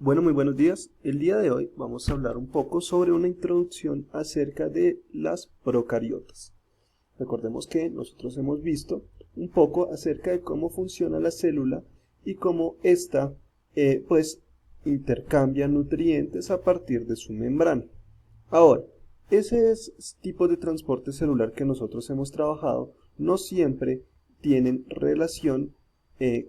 Bueno, muy buenos días. El día de hoy vamos a hablar un poco sobre una introducción acerca de las procariotas. Recordemos que nosotros hemos visto un poco acerca de cómo funciona la célula y cómo ésta pues intercambia nutrientes a partir de su membrana. Ahora, ese tipo de transporte celular que nosotros hemos trabajado no siempre tienen relación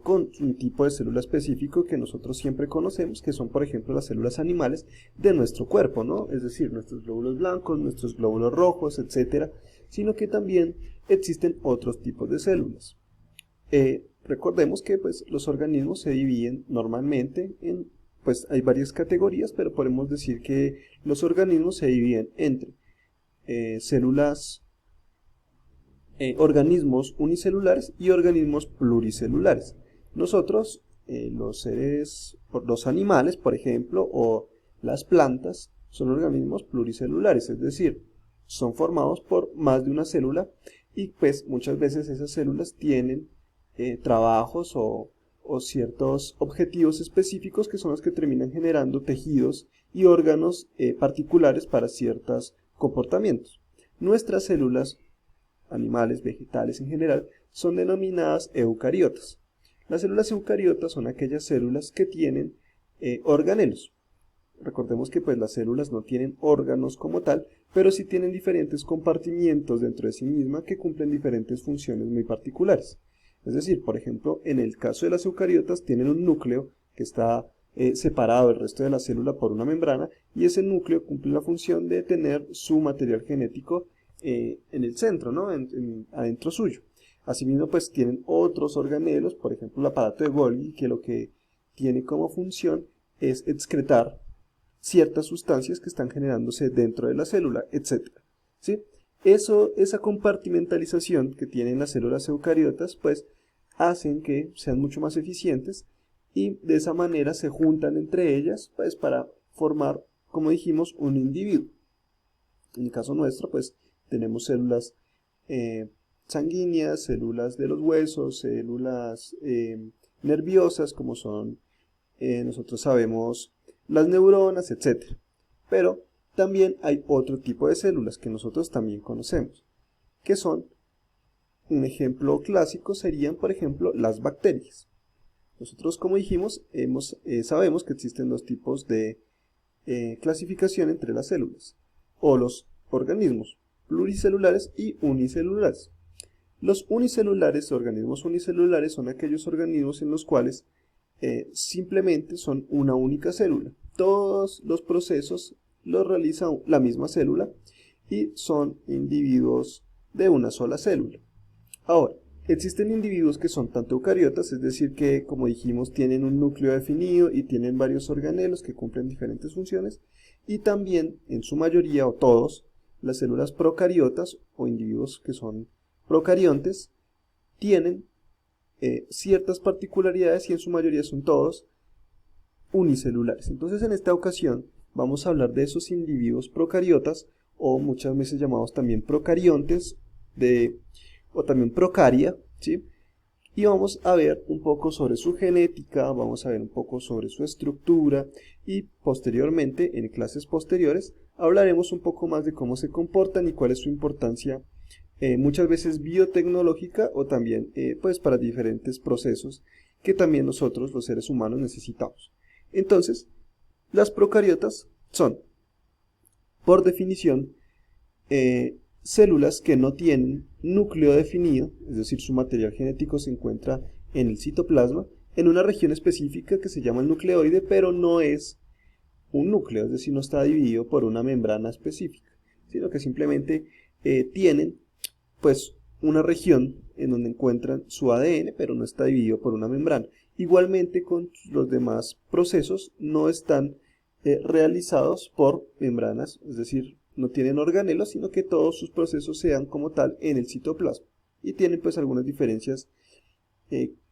con un tipo de célula específico que nosotros siempre conocemos, que son por ejemplo las células animales de nuestro cuerpo, ¿no? Es decir, nuestros glóbulos blancos, nuestros glóbulos rojos, etcétera, sino que también existen otros tipos de células. Recordemos que pues, los organismos se dividen normalmente en, pues hay varias categorías, pero podemos decir que los organismos se dividen entre células, organismos unicelulares y organismos pluricelulares. Nosotros, los animales, por ejemplo, o las plantas, son organismos pluricelulares, es decir, son formados por más de una célula y pues muchas veces esas células tienen trabajos o ciertos objetivos específicos que son los que terminan generando tejidos y órganos particulares para ciertos comportamientos. Nuestras células, animales, vegetales en general, son denominadas eucariotas. Las células eucariotas son aquellas células que tienen organelos. Recordemos que pues las células no tienen órganos como tal, pero sí tienen diferentes compartimientos dentro de sí misma que cumplen diferentes funciones muy particulares. Es decir, por ejemplo, en el caso de las eucariotas tienen un núcleo que está separado del resto de la célula por una membrana y ese núcleo cumple la función de tener su material genético en el centro, ¿no? Adentro suyo. Asimismo, pues tienen otros organelos, por ejemplo, el aparato de Golgi, que lo que tiene como función es excretar ciertas sustancias que están generándose dentro de la célula, etcétera. ¿Sí? Esa compartimentalización que tienen las células eucariotas, pues hacen que sean mucho más eficientes y de esa manera se juntan entre ellas, pues para formar, como dijimos, un individuo. En el caso nuestro, pues tenemos células sanguíneas, células de los huesos, células nerviosas, como son, nosotros sabemos, las neuronas, etc. Pero también hay otro tipo de células que nosotros también conocemos, que son, un ejemplo clásico serían, por ejemplo, las bacterias. Nosotros, como dijimos, sabemos que existen dos tipos de clasificación entre las células, o los organismos pluricelulares y unicelulares. Los unicelulares, organismos unicelulares, son aquellos organismos en los cuales simplemente son una única célula. Todos los procesos los realiza la misma célula y son individuos de una sola célula. Ahora, existen individuos que son tanto eucariotas, es decir que, como dijimos, tienen un núcleo definido y tienen varios organelos que cumplen diferentes funciones, y también, en su mayoría o todos, las células procariotas o individuos que son procariontes tienen ciertas particularidades y en su mayoría son todos unicelulares. Entonces en esta ocasión vamos a hablar de esos individuos procariotas o muchas veces llamados también procariontes o también procaria, ¿sí? Y vamos a ver un poco sobre su genética, vamos a ver un poco sobre su estructura y posteriormente, en clases posteriores, hablaremos un poco más de cómo se comportan y cuál es su importancia muchas veces biotecnológica o también pues para diferentes procesos que también nosotros los seres humanos necesitamos. Entonces, las procariotas son, por definición, células que no tienen núcleo definido, es decir, su material genético se encuentra en el citoplasma, en una región específica que se llama el nucleoide, pero no es un núcleo, es decir, no está dividido por una membrana específica, sino que simplemente tienen pues una región en donde encuentran su ADN, pero no está dividido por una membrana. Igualmente con los demás procesos no están realizados por membranas, es decir, no tienen organelos, sino que todos sus procesos se dan como tal en el citoplasma. Y tienen pues algunas diferencias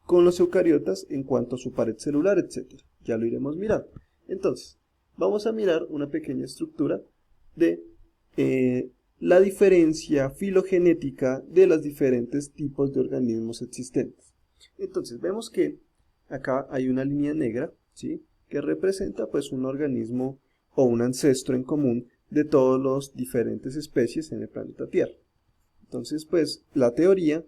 con los eucariotas en cuanto a su pared celular, etc. Ya lo iremos mirando. Entonces, vamos a mirar una pequeña estructura de la diferencia filogenética de los diferentes tipos de organismos existentes. Entonces, vemos que acá hay una línea negra, ¿sí?, que representa pues un organismo o un ancestro en común de todas las diferentes especies en el planeta Tierra. Entonces pues la teoría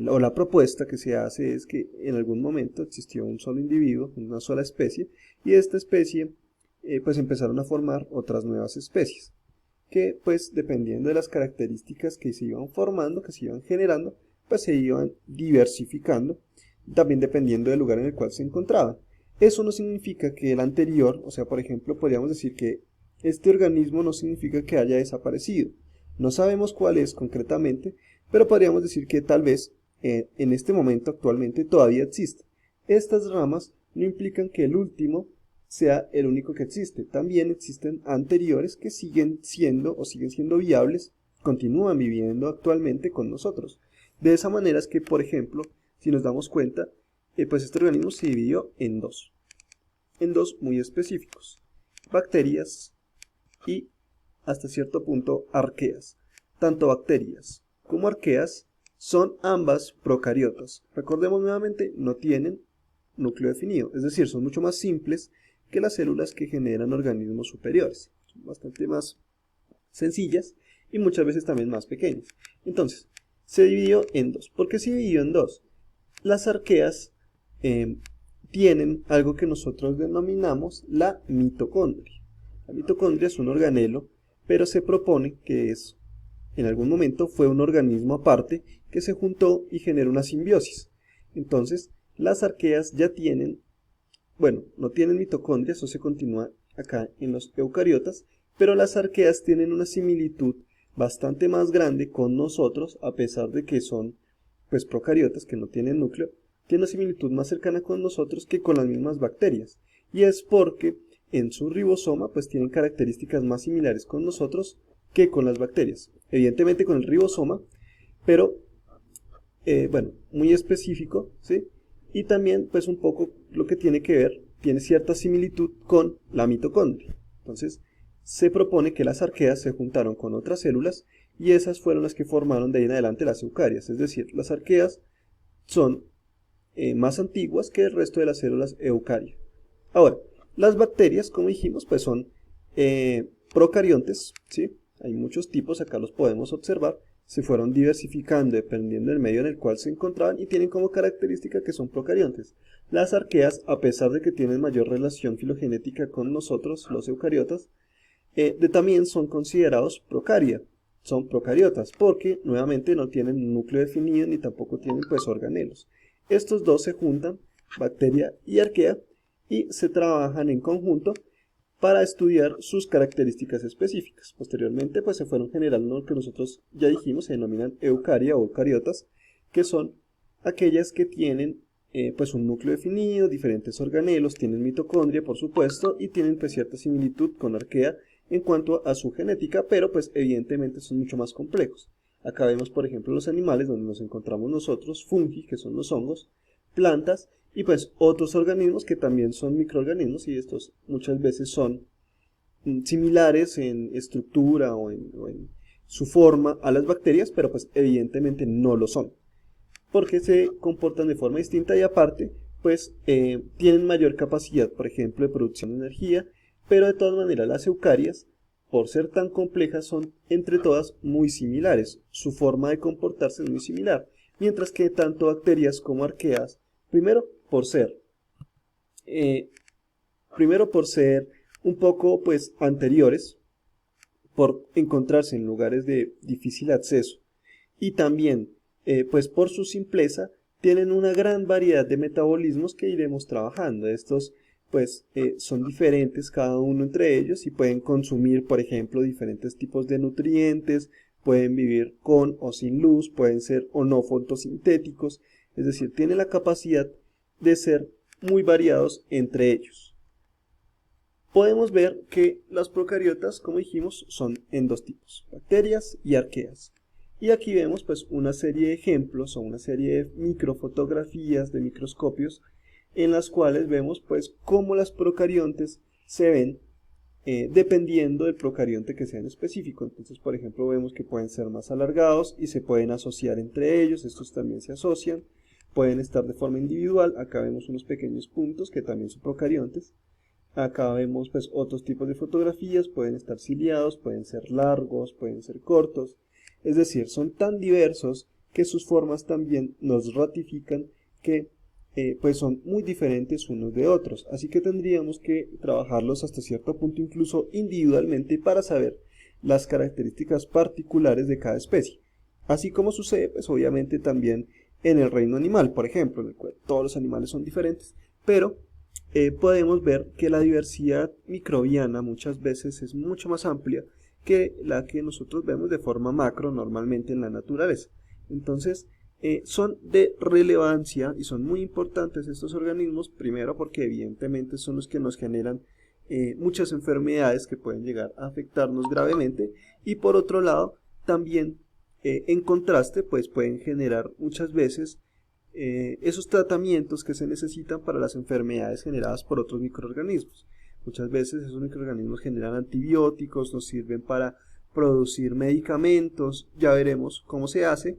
o la propuesta que se hace es que en algún momento existió un solo individuo, una sola especie, y de esta especie pues empezaron a formar otras nuevas especies, que pues dependiendo de las características que se iban formando, que se iban generando, pues se iban diversificando, también dependiendo del lugar en el cual se encontraban. Eso no significa que el anterior, o sea, por ejemplo, podríamos decir que este organismo no significa que haya desaparecido. No sabemos cuál es concretamente, pero podríamos decir que tal vez en este momento actualmente todavía existe. Estas ramas no implican que el último sea el único que existe. También existen anteriores que siguen siendo viables, continúan viviendo actualmente con nosotros. De esa manera es que, por ejemplo, si nos damos cuenta, pues este organismo se dividió en dos muy específicos: bacterias y hasta cierto punto arqueas. Tanto bacterias como arqueas son ambas procariotas. Recordemos nuevamente, no tienen núcleo definido, es decir, son mucho más simples que las células que generan organismos superiores. Son bastante más sencillas y muchas veces también más pequeñas. Entonces, se dividió en dos. ¿Por qué se dividió en dos? Las arqueas tienen algo que nosotros denominamos la mitocondria. La mitocondria es un organelo, pero se propone que en algún momento fue un organismo aparte que se juntó y generó una simbiosis. Entonces, las arqueas ya tienen, bueno, no tienen mitocondria, eso se continúa acá en los eucariotas, pero las arqueas tienen una similitud bastante más grande con nosotros, a pesar de que son pues procariotas que no tienen núcleo, tienen una similitud más cercana con nosotros que con las mismas bacterias, y es porque en su ribosoma pues tienen características más similares con nosotros que con las bacterias, evidentemente con el ribosoma, pero bueno, muy específico, ¿sí? Y también pues un poco lo que tiene que ver, tiene cierta similitud con la mitocondria. Entonces se propone que las arqueas se juntaron con otras células y esas fueron las que formaron de ahí en adelante las eucarias, es decir, las arqueas son más antiguas que el resto de las células eucarias. Ahora, las bacterias, como dijimos, pues son procariontes, ¿sí? Hay muchos tipos, acá los podemos observar, se fueron diversificando dependiendo del medio en el cual se encontraban y tienen como característica que son procariontes. Las arqueas, a pesar de que tienen mayor relación filogenética con nosotros, los eucariotas, también son considerados procaria. Son procariotas porque nuevamente no tienen núcleo definido ni tampoco tienen pues organelos. Estos dos se juntan, bacteria y arquea, y se trabajan en conjunto para estudiar sus características específicas. Posteriormente pues se fueron generando lo que nosotros ya dijimos, se denominan eucaria o eucariotas, que son aquellas que tienen pues un núcleo definido, diferentes organelos, tienen mitocondria por supuesto y tienen pues cierta similitud con arquea en cuanto a su genética, pero pues evidentemente son mucho más complejos. Acá vemos por ejemplo los animales donde nos encontramos nosotros, fungi, que son los hongos, plantas y pues otros organismos que también son microorganismos y estos muchas veces son similares en estructura o en su forma a las bacterias, pero pues evidentemente no lo son, porque se comportan de forma distinta y aparte pues tienen mayor capacidad, por ejemplo, de producción de energía, pero de todas maneras las eucarias, por ser tan complejas, son entre todas muy similares, su forma de comportarse es muy similar, mientras que tanto bacterias como arqueas, primero por ser un poco pues anteriores, por encontrarse en lugares de difícil acceso y también pues por su simpleza tienen una gran variedad de metabolismos que iremos trabajando. Estos pues son diferentes cada uno entre ellos y pueden consumir por ejemplo diferentes tipos de nutrientes, pueden vivir con o sin luz, pueden ser o no fotosintéticos, es decir, tienen la capacidad de ser muy variados entre ellos. Podemos ver que las procariotas, como dijimos, son en dos tipos, bacterias y arqueas. Y aquí vemos pues una serie de ejemplos o una serie de microfotografías de microscopios en las cuales vemos pues cómo las procariontes se ven dependiendo del procarionte que sea en específico. Entonces, por ejemplo, vemos que pueden ser más alargados y se pueden asociar entre ellos, estos también se asocian. pueden estar de forma individual. Acá vemos unos pequeños puntos que también son procariontes. Acá vemos pues otros tipos de fotografías, pueden estar ciliados, pueden ser largos, pueden ser cortos. Es decir, son tan diversos que sus formas también nos ratifican que pues son muy diferentes unos de otros. Así que tendríamos que trabajarlos hasta cierto punto incluso individualmente para saber las características particulares de cada especie. Así como sucede pues obviamente también en el reino animal, por ejemplo, en el cual todos los animales son diferentes, pero podemos ver que la diversidad microbiana muchas veces es mucho más amplia que la que nosotros vemos de forma macro normalmente en la naturaleza. Entonces, son de relevancia y son muy importantes estos organismos, primero porque evidentemente son los que nos generan muchas enfermedades que pueden llegar a afectarnos gravemente, y por otro lado, también en contraste, pues pueden generar muchas veces esos tratamientos que se necesitan para las enfermedades generadas por otros microorganismos. Muchas veces esos microorganismos generan antibióticos, nos sirven para producir medicamentos, ya veremos cómo se hace,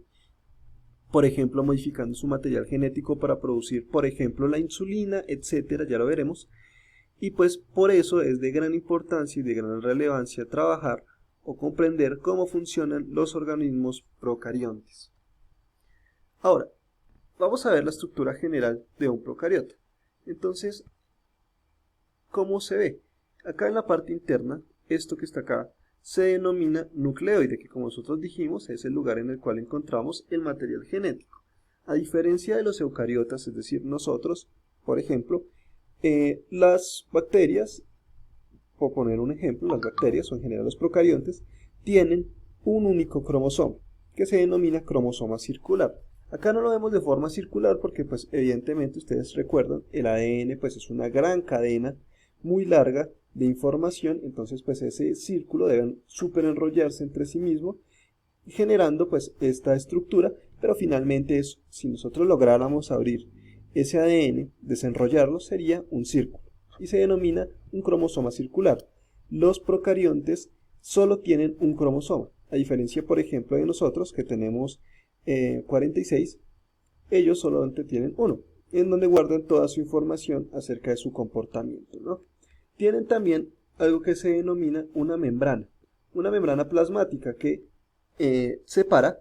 por ejemplo modificando su material genético para producir, por ejemplo, la insulina, etcétera, ya lo veremos. Y pues por eso es de gran importancia y de gran relevancia trabajar o comprender cómo funcionan los organismos procariontes. Ahora, vamos a ver la estructura general de un procariota. Entonces, ¿cómo se ve? Acá en la parte interna, esto que está acá, se denomina nucleoide, que como nosotros dijimos es el lugar en el cual encontramos el material genético. A diferencia de los eucariotas, es decir, nosotros, por ejemplo, las bacterias, por poner un ejemplo, las bacterias o en general los procariontes, tienen un único cromosoma, que se denomina cromosoma circular. Acá no lo vemos de forma circular porque pues evidentemente ustedes recuerdan, el ADN pues es una gran cadena muy larga de información, entonces pues ese círculo debe super enrollarse entre sí mismo, generando pues esta estructura, pero finalmente si nosotros lográramos abrir ese ADN, desenrollarlo, sería un círculo y se denomina un cromosoma circular. Los procariontes solo tienen un cromosoma, a diferencia por ejemplo de nosotros que tenemos 46, ellos solamente tienen uno, en donde guardan toda su información acerca de su comportamiento, ¿no? Tienen también algo que se denomina una membrana plasmática que separa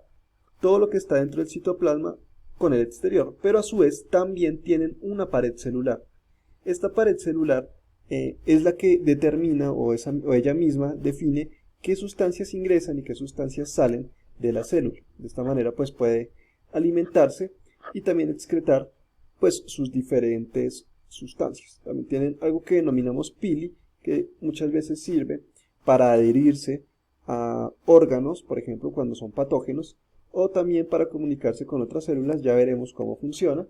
todo lo que está dentro del citoplasma con el exterior, pero a su vez también tienen una pared celular. Esta pared celular es la que determina o ella misma define qué sustancias ingresan y qué sustancias salen de la célula. De esta manera pues puede alimentarse y también excretar pues sus diferentes sustancias. También tienen algo que denominamos pili, que muchas veces sirve para adherirse a órganos, por ejemplo cuando son patógenos, o también para comunicarse con otras células, ya veremos cómo funciona.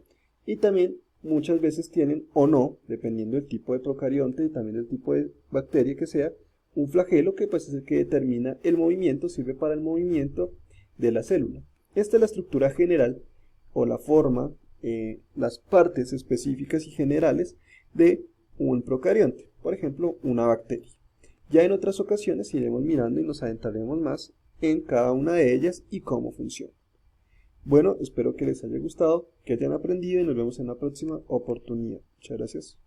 Y también muchas veces tienen o no, dependiendo del tipo de procarionte y también del tipo de bacteria que sea, un flagelo que pues es el que determina el movimiento, sirve para el movimiento de la célula. Esta es la estructura general o la forma, las partes específicas y generales de un procarionte, por ejemplo una bacteria. Ya en otras ocasiones iremos mirando y nos adentraremos más en cada una de ellas y cómo funciona. Bueno, espero que les haya gustado, que hayan aprendido y nos vemos en la próxima oportunidad. Muchas gracias.